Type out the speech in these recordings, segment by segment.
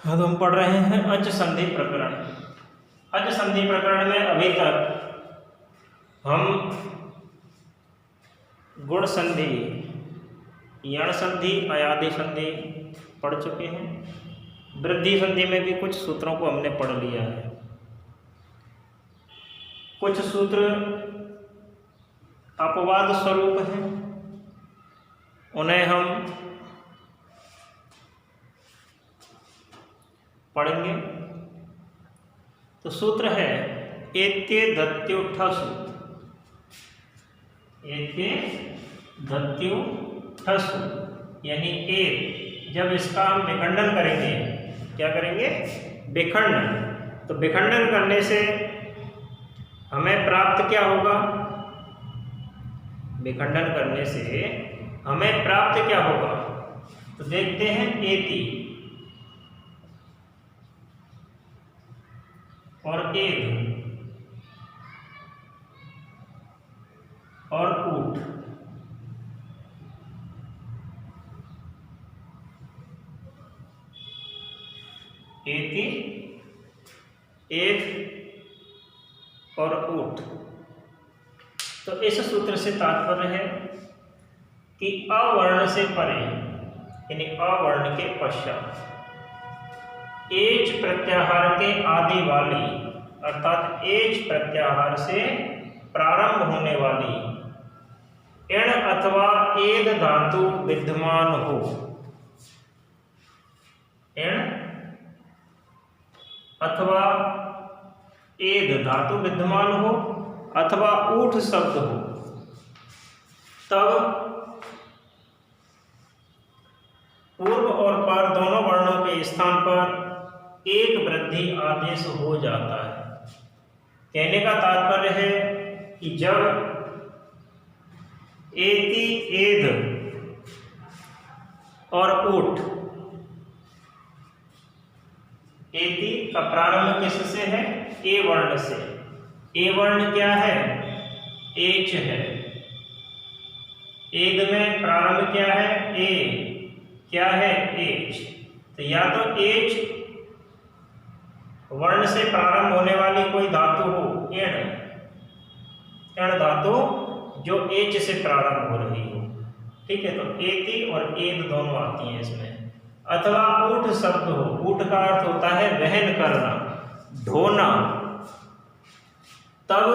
अब हम पढ़ रहे हैं अच संधि प्रकरण। अच संधि प्रकरण में अभी तक हम गुण संधि, यण संधि, अयादि संधि पढ़ चुके हैं। वृद्धि संधि में भी कुछ सूत्रों को हमने पढ़ लिया है। कुछ सूत्र अपवाद स्वरूप हैं, उन्हें हम पढ़ेंगे। तो सूत्र है एत्ये दत्यो ठसु। एत्ये दत्यो ठसु यानी एक, जब इसका हम विखंडन करेंगे, क्या करेंगे? विखंडन। तो विखंडन करने से हमें प्राप्त क्या होगा? विखंडन करने से हमें प्राप्त क्या होगा? तो देखते हैं एति और एद और ऊट। एति, एद और ऊट। तो इस सूत्र से तात्पर्य है कि अवर्ण से परे यानी अवर्ण के पश्चात एच प्रत्याहार के आदि वाली अर्थात एच प्रत्याहार से प्रारंभ होने वाली एण अथवा एद धातु विद्यमान हो। एण अथवा एद धातु विद्यमान हो अथवा ऊठ शब्द हो, तब पूर्व और पर दोनों वर्णों के स्थान पर एक वृद्धि आदेश हो जाता है। कहने का तात्पर्य है कि जब एति, एद और ऊठ, एति का प्रारंभ किससे है? ए वर्ण से। ए वर्ण क्या है? एच है। एद में प्रारंभ क्या है? ए। क्या है? एच। तो या तो एच वर्ण से प्रारंभ होने वाली कोई धातु हो, एण, एण धातु जो एच से प्रारंभ हो रही हो, ठीक है। तो एति और एद दोनों आती हैं इसमें। अथवा ऊठ शब्द हो। ऊठ का अर्थ होता है वहन करना, ढोना। तब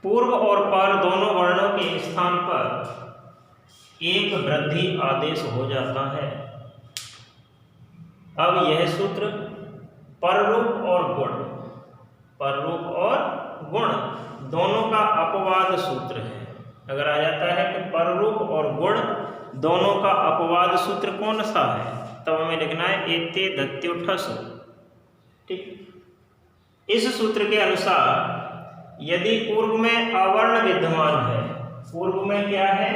पूर्व और पर दोनों वर्णों के स्थान पर एक वृद्धि आदेश हो जाता है। अब यह सूत्र पररूप और गुण, पररूप और गुण दोनों का अपवाद सूत्र है। अगर आ जाता है कि पररूप और गुण दोनों का अपवाद सूत्र कौन सा है, तब हमें लिखना है एत्ये दत्यो ठसु। ठीक। इस सूत्र के अनुसार यदि पूर्व में अवर्ण विद्यमान है, पूर्व में क्या है?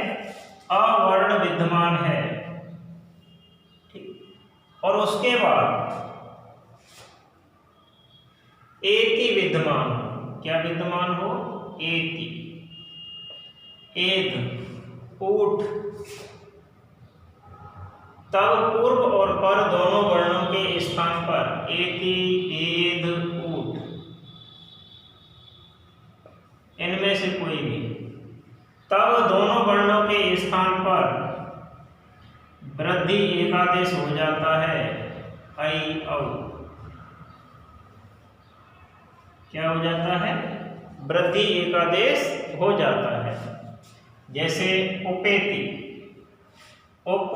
अवर्ण विद्यमान है, ठीक, और उसके बाद एति विद्यमान हो। क्या विद्यमान हो? एति, एद, ऊठ। तब पूर्व और पर दोनों वर्णों के स्थान पर एति, एद, ऊठ, इनमें से कोई भी, तब दोनों वर्णों के स्थान पर वृद्धि एकादेश हो जाता है। ऐ, औ। क्या हो जाता है? वृद्धि एकादेश हो जाता है। जैसे उपेति, उप,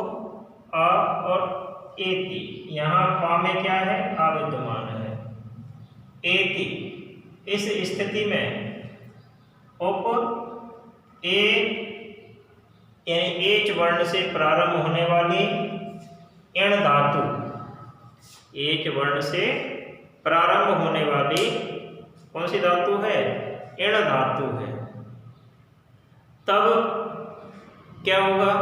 आ और एति, यहाँ पा में क्या है? आ विद्यमान है। एति, इस स्थिति में उप, ए यानी एच वर्ण से प्रारंभ होने वाली एण धातु, एच वर्ण से प्रारंभ होने वाली कौन सी धातु है? एण धातु है। तब क्या होगा?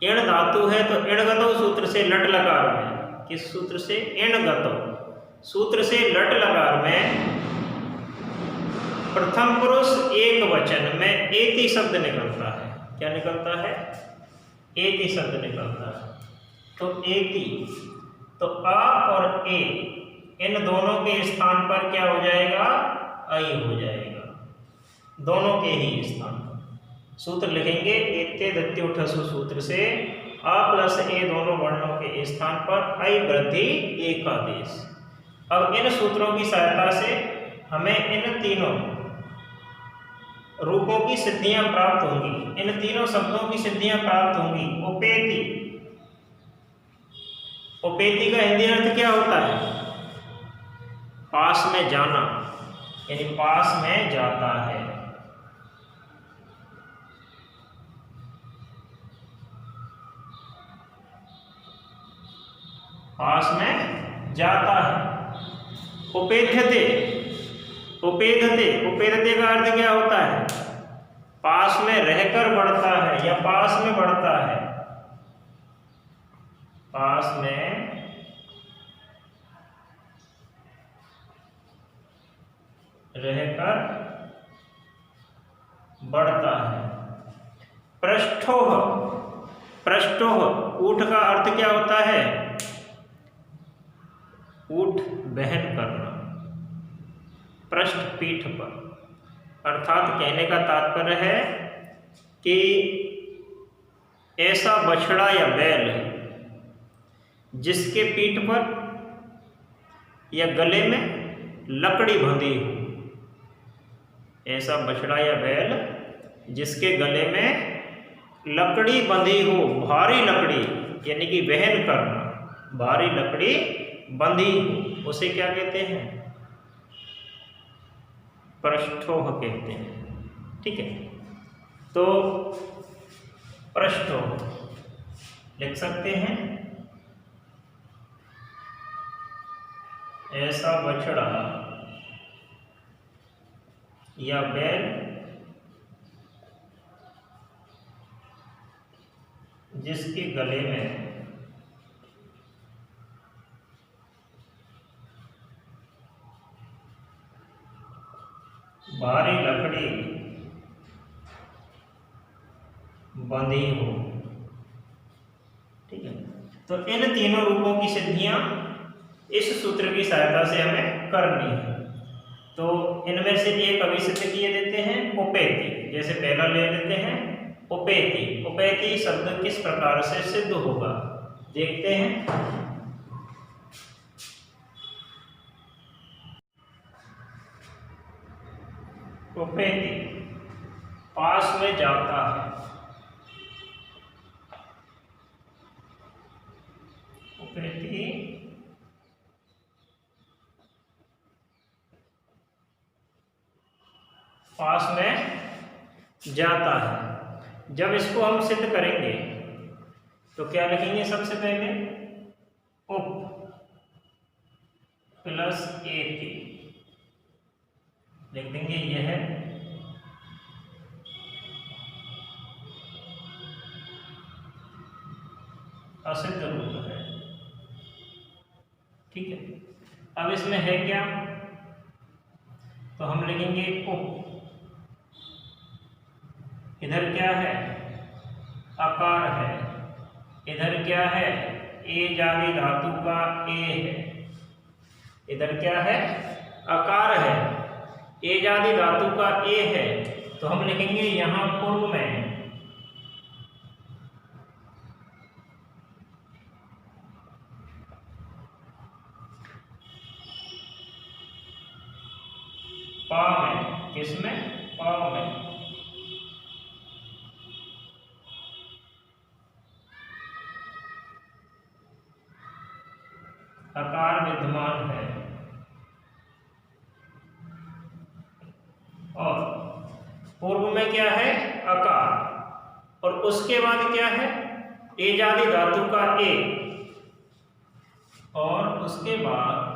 एण धातु है तो एणगतो सूत्र से लट लकार में, किस सूत्र से? एणगतो सूत्र से लट लकार में प्रथम पुरुष एक वचन में एति शब्द निकलता है। क्या निकलता है? एति शब्द निकलता है। तो एति, तो अ और ए इन दोनों के स्थान पर क्या हो जाएगा, ऐ हो जाएगा, दोनों के ही स्थान पर। सूत्र लिखेंगे एते दत्ते उठसु सूत्र से अ प्लस ए दोनों वर्णों के स्थान पर ऐ वृद्धि एकादेश। अब इन सूत्रों की सहायता से हमें इन तीनों रूपों की सिद्धियां प्राप्त होंगी, इन तीनों शब्दों की सिद्धियां प्राप्त होंगी। उपेति, उपेति का हिंदी अर्थ क्या होता है, पास में जाना, यानी पास में जाता है। पास में जाता है। उपेध्यते, उपेध्यते, उपेध्यते का अर्थ क्या होता है, पास में रहकर बढ़ता है या पास में बढ़ता है, पास में रहकर बढ़ता है। पृष्ठोह, पृष्ठोह ऊठ का अर्थ क्या होता है, ऊठ बहन करना, पृष्ठ पीठ पर, अर्थात कहने का तात्पर्य है कि ऐसा बछड़ा या बैल जिसके पीठ पर या गले में लकड़ी बंधी हो, ऐसा बछड़ा या बैल जिसके गले में लकड़ी बंधी हो, भारी लकड़ी यानी कि वहन करना, भारी लकड़ी बंधी हो, उसे क्या कहते हैं, पृष्ठोह कहते हैं। ठीक है, तो पृष्ठोह लिख सकते हैं, ऐसा बछड़ा या बैल जिसके गले में भारी लकड़ी बंधी हो। ठीक है, तो इन तीनों रूपों की सिद्धियां इस सूत्र की सहायता से हमें करनी है। तो इनमें से एक अभी सिद्ध किए देते हैं, उपेति। जैसे पहला ले लेते हैं उपेति। उपेति शब्द किस प्रकार से सिद्ध होगा देखते हैं। उपेति पास में जाता है, उपेति पास में जाता है। जब इसको हम सिद्ध करेंगे तो क्या लिखेंगे, सबसे पहले उप प्लस एति लिख देंगे, यह है असिद्ध रूप है। ठीक है, अब इसमें है क्या, तो हम लिखेंगे उप, इधर क्या है, आकार है, इधर क्या है, ए जाति धातु का ए है, इधर क्या है, आकार है, ए जाति धातु का ए है, तो हम लिखेंगे यहां पूर्व में पा में, किसमें, पा में आकार विद्यमान है, और पूर्व में क्या है, आकार, और उसके बाद क्या है, ए जाति धातु का ए, और उसके बाद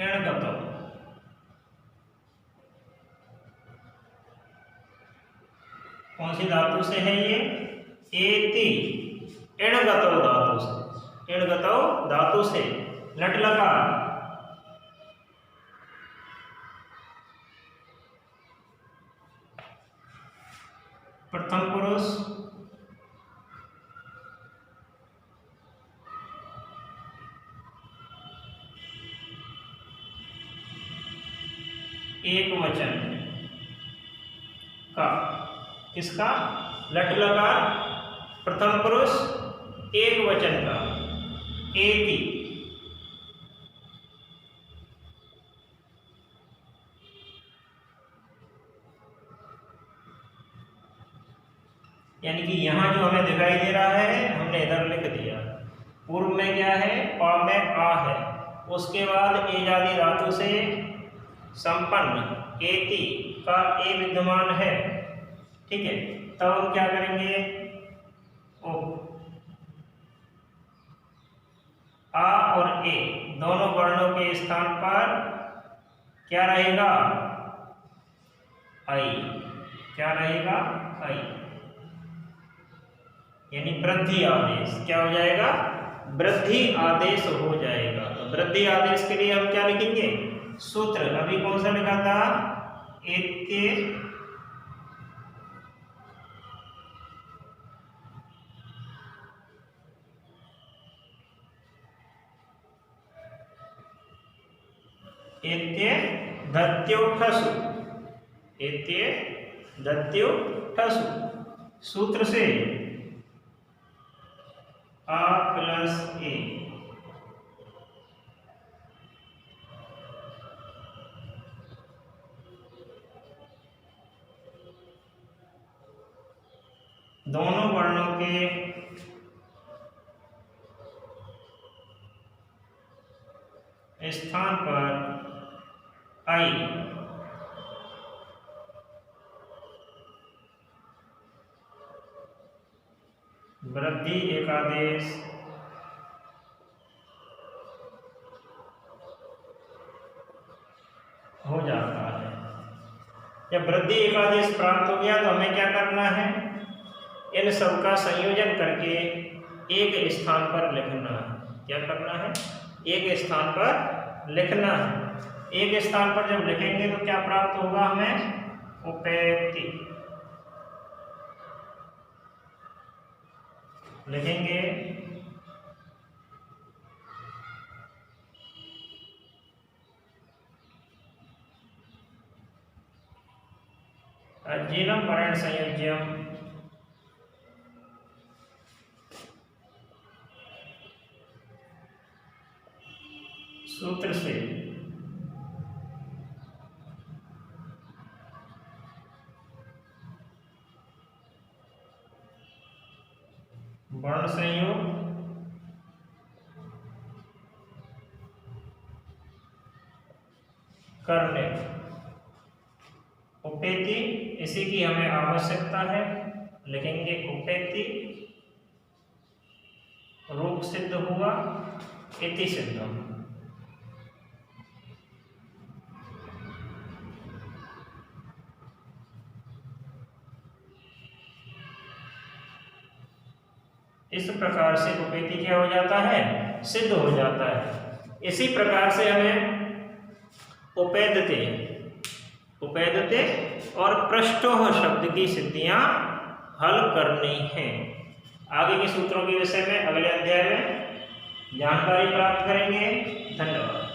एणगतो, कौन सी धातु से है ये, एति, एणगतो धातु से, एणगतो धातु से लट लकार, प्रथम पुरुष एक वचन का, किसका? लट लकार प्रथम पुरुष एक वचन का, एति। यानी कि यहाँ जो हमें दिखाई दे रहा है हमने इधर लिख दिया। पूर्व में क्या है? पा में आ है, उसके बाद ए आदि धातु से संपन्न एति का ए विद्यमान है, ठीक है। तब हम क्या करेंगे? ओ आ और ए दोनों वर्णों के स्थान पर क्या रहेगा? आई। क्या रहेगा? आई। यानी वृद्धि आदेश क्या हो जाएगा? वृद्धि आदेश हो जाएगा। तो वृद्धि आदेश के लिए हम क्या लिखेंगे? सूत्र अभी कौन सा लिखा था? एत्य एत्य धत्योठसु, एत्य धत्योठसु। सूत्र से आ प्लस ए दोनों वर्णों के स्थान पर आई वृद्धि एकादेश हो जाता है। जब वृद्धि एकादेश प्राप्त हो गया तो हमें क्या करना है? इन सब का संयोजन करके एक स्थान पर लिखना है। क्या करना है? एक स्थान पर लिखना है। एक स्थान पर जब लिखेंगे तो क्या प्राप्त होगा हमें? उपेति लिखेंगे। अजीनम परण संयोज्यम सूत्र से वर्ण संयोग करने। उपेति इसी की हमें आवश्यकता है, लिखेंगे उपेति। रूप सिद्ध हुआ, इति सिद्धम। इस प्रकार से उपेति क्या हो जाता है? सिद्ध हो जाता है। इसी प्रकार से हमें उपेदते, उपेदते और पृष्ठोह शब्द की सिद्धियां हल करनी हैं। आगे के सूत्रों के विषय में अगले अध्याय में जानकारी प्राप्त करेंगे। धन्यवाद।